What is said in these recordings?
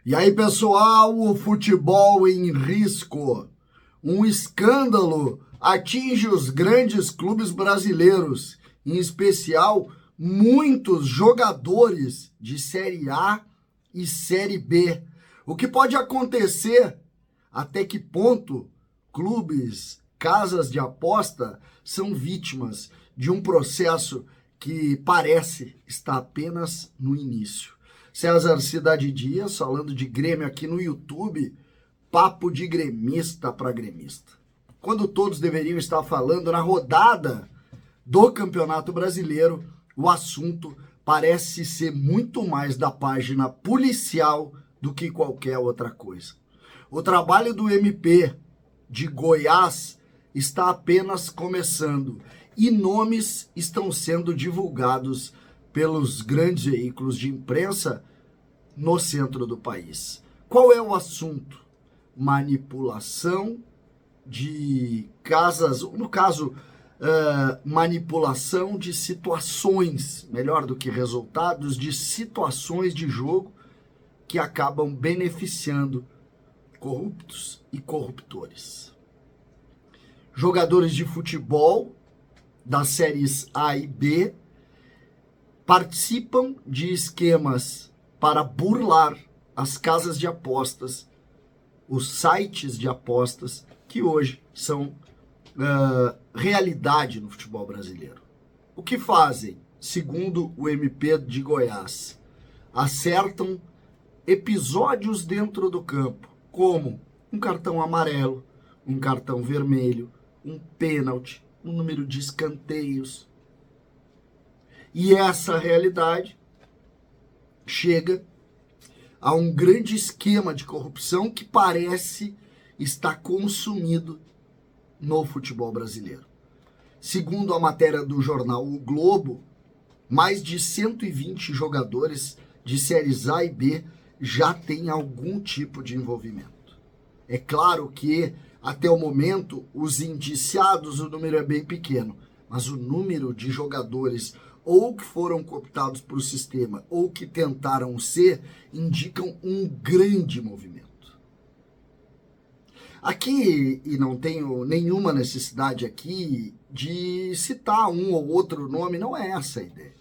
E aí, pessoal, o futebol em risco. Um escândalo atinge os grandes clubes brasileiros, em especial muitos jogadores de Série A e Série B. O que pode acontecer? Até que ponto clubes, casas de aposta são vítimas de um processo que parece estar apenas no início? César Cidade Dias, falando de Grêmio aqui no YouTube, papo de gremista para gremista. Quando todos deveriam estar falando na rodada do Campeonato Brasileiro, o assunto parece ser muito mais da página policial do que qualquer outra coisa. O trabalho do MP de Goiás está apenas começando e nomes estão sendo divulgados pelos grandes veículos de imprensa no centro do país. Qual é o assunto? Manipulação de casas, no caso, manipulação de situações, melhor do que resultados, de situações de jogo que acabam beneficiando corruptos e corruptores. Jogadores de futebol das séries A e B participam de esquemas para burlar as casas de apostas, os sites de apostas que hoje são realidade no futebol brasileiro. O que fazem? Segundo o MP de Goiás, acertam episódios dentro do campo, como um cartão amarelo, um cartão vermelho, um pênalti, um número de escanteios. E essa realidade chega a um grande esquema de corrupção que parece estar consumido no futebol brasileiro. Segundo a matéria do jornal O Globo, mais de 120 jogadores de séries A e B já têm algum tipo de envolvimento. É claro que, até o momento, os indiciados, o número é bem pequeno, mas o número de jogadores ou que foram cooptados por o sistema ou que tentaram ser, indicam um grande movimento. Aqui, e não tenho nenhuma necessidade aqui de citar um ou outro nome, não é essa a ideia.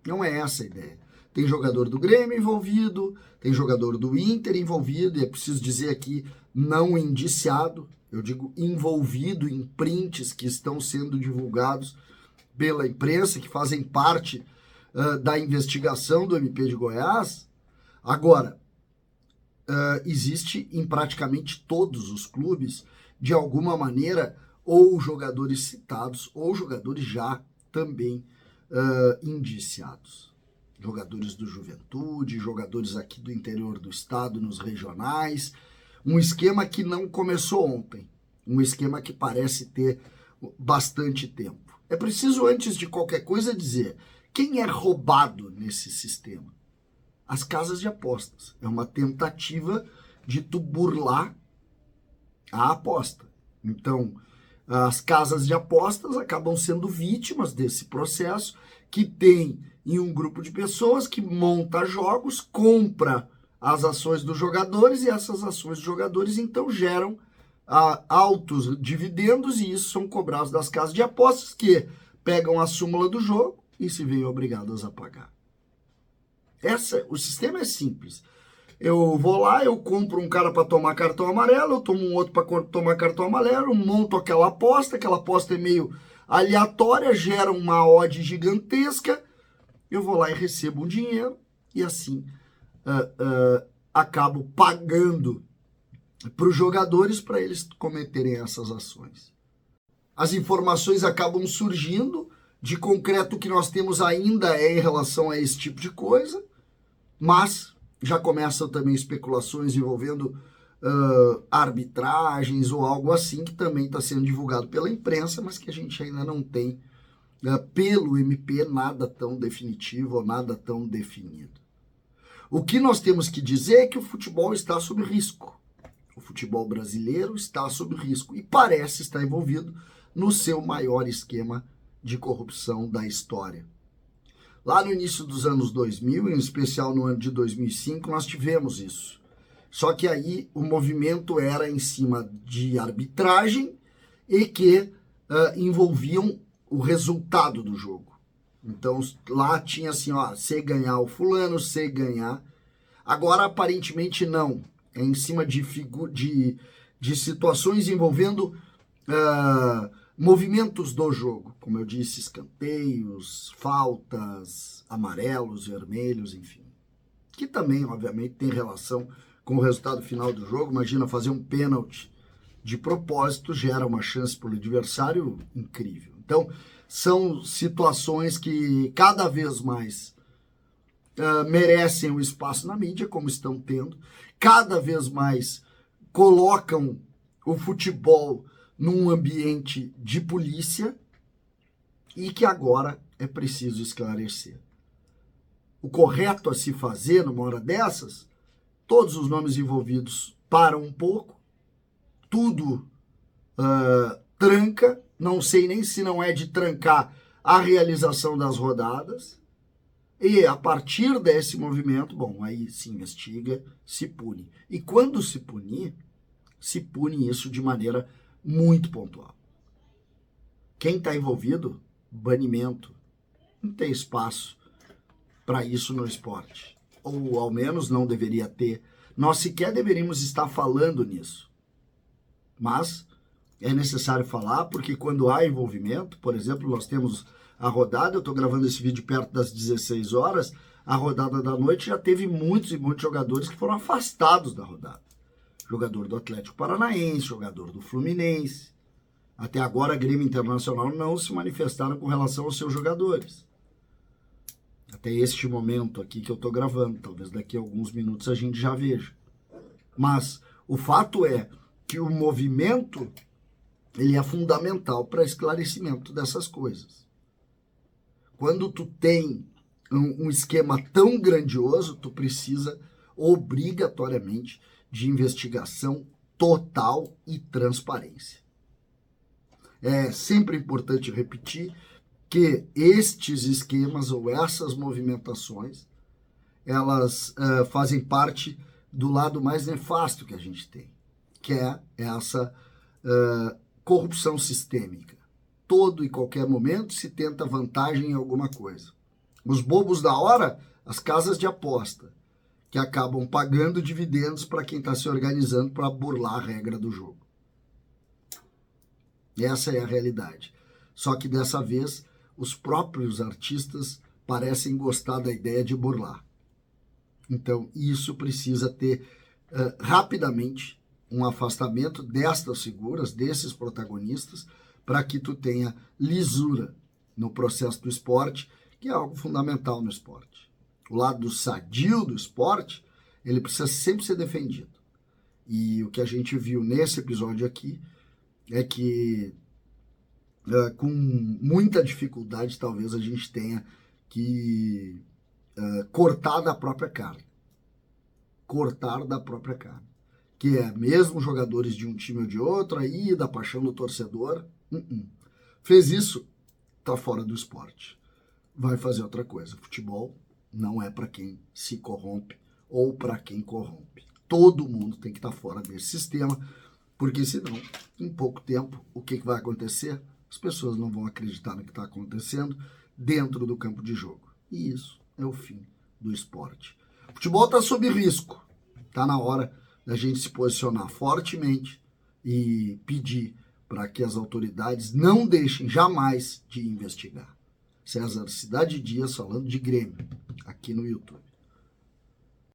Não é essa a ideia. Tem jogador do Grêmio envolvido, tem jogador do Inter envolvido, e é preciso dizer aqui, não indiciado, eu digo envolvido em prints que estão sendo divulgados pela imprensa, que fazem parte da investigação do MP de Goiás. Agora, existe em praticamente todos os clubes, de alguma maneira, ou jogadores citados, ou jogadores já também indiciados. Jogadores do Juventude, jogadores aqui do interior do estado, nos regionais. Um esquema que não começou ontem, um esquema que parece ter bastante tempo. É preciso, antes de qualquer coisa, dizer quem é roubado nesse sistema. As casas de apostas. É uma tentativa de tu burlar a aposta. Então, as casas de apostas acabam sendo vítimas desse processo, que tem em um grupo de pessoas que monta jogos, compra as ações dos jogadores, e essas ações dos jogadores então geram altos dividendos, e isso são cobrados das casas de apostas, que pegam a súmula do jogo e se veem obrigadas a pagar. O sistema é simples. Eu vou lá, eu compro um cara para tomar cartão amarelo, eu tomo um outro para tomar cartão amarelo, monto aquela aposta é meio aleatória, gera uma odd gigantesca, eu vou lá e recebo um dinheiro, e assim acabo pagando para os jogadores para eles cometerem essas ações. As informações acabam surgindo, de concreto que nós temos ainda é em relação a esse tipo de coisa, mas já começam também especulações envolvendo arbitragens ou algo assim, que também está sendo divulgado pela imprensa, mas que a gente ainda não tem, pelo MP, nada tão definitivo ou nada tão definido. O que nós temos que dizer é que o futebol está sob risco. O futebol brasileiro está sob risco e parece estar envolvido no seu maior esquema de corrupção da história. Lá no início dos anos 2000, em especial no ano de 2005, nós tivemos isso. Só que aí o movimento era em cima de arbitragem e que envolviam o resultado do jogo. Então lá tinha assim, ó, se ganhar o fulano, se ganhar. Agora aparentemente não. É em cima de situações envolvendo movimentos do jogo. Como eu disse, escanteios, faltas, amarelos, vermelhos, enfim. Que também, obviamente, tem relação com o resultado final do jogo. Imagina fazer um pênalti de propósito, gera uma chance para o adversário incrível. Então, são situações que cada vez mais merecem o espaço na mídia, como estão tendo. Cada vez mais colocam o futebol num ambiente de polícia e que agora é preciso esclarecer. O correto a se fazer numa hora dessas, todos os nomes envolvidos param um pouco, tudo tranca, não sei nem se não é de trancar a realização das rodadas, e a partir desse movimento, bom, aí se investiga, se pune. E quando se punir, se pune isso de maneira muito pontual. Quem está envolvido, banimento. Não tem espaço para isso no esporte. Ou ao menos não deveria ter. Nós sequer deveríamos estar falando nisso. Mas é necessário falar porque quando há envolvimento, por exemplo, nós temos a rodada, eu estou gravando esse vídeo perto das 16 horas, a rodada da noite já teve muitos e muitos jogadores que foram afastados da rodada. Jogador do Atlético Paranaense, jogador do Fluminense. Até agora a Grêmio Internacional não se manifestaram com relação aos seus jogadores. Até este momento aqui que eu estou gravando, talvez daqui a alguns minutos a gente já veja. Mas o fato é que o movimento ele é fundamental para esclarecimento dessas coisas. Quando tu tem um esquema tão grandioso, tu precisa obrigatoriamente de investigação total e transparência. É sempre importante repetir que estes esquemas ou essas movimentações, elas fazem parte do lado mais nefasto que a gente tem, que é essa corrupção sistêmica. Todo e qualquer momento se tenta vantagem em alguma coisa. Os bobos da hora, as casas de aposta, que acabam pagando dividendos para quem está se organizando para burlar a regra do jogo. Essa é a realidade. Só que dessa vez, os próprios artistas parecem gostar da ideia de burlar. Então, isso precisa ter rapidamente um afastamento destas figuras, desses protagonistas, para que tu tenha lisura no processo do esporte, que é algo fundamental no esporte. O lado sadio do esporte, ele precisa sempre ser defendido. E o que a gente viu nesse episódio aqui é que, com muita dificuldade, talvez a gente tenha que cortar da própria carne. Cortar da própria carne. Que é mesmo jogadores de um time ou de outro, aí da paixão do torcedor. Fez isso, tá fora do esporte. Vai fazer outra coisa. Futebol não é para quem se corrompe ou para quem corrompe. Todo mundo tem que estar fora desse sistema, porque senão, em pouco tempo, o que vai acontecer? As pessoas não vão acreditar no que está acontecendo dentro do campo de jogo. E isso é o fim do esporte. O futebol está sob risco. Está na hora da gente se posicionar fortemente e pedir para que as autoridades não deixem jamais de investigar. César Cidade Dias falando de Grêmio, aqui no YouTube.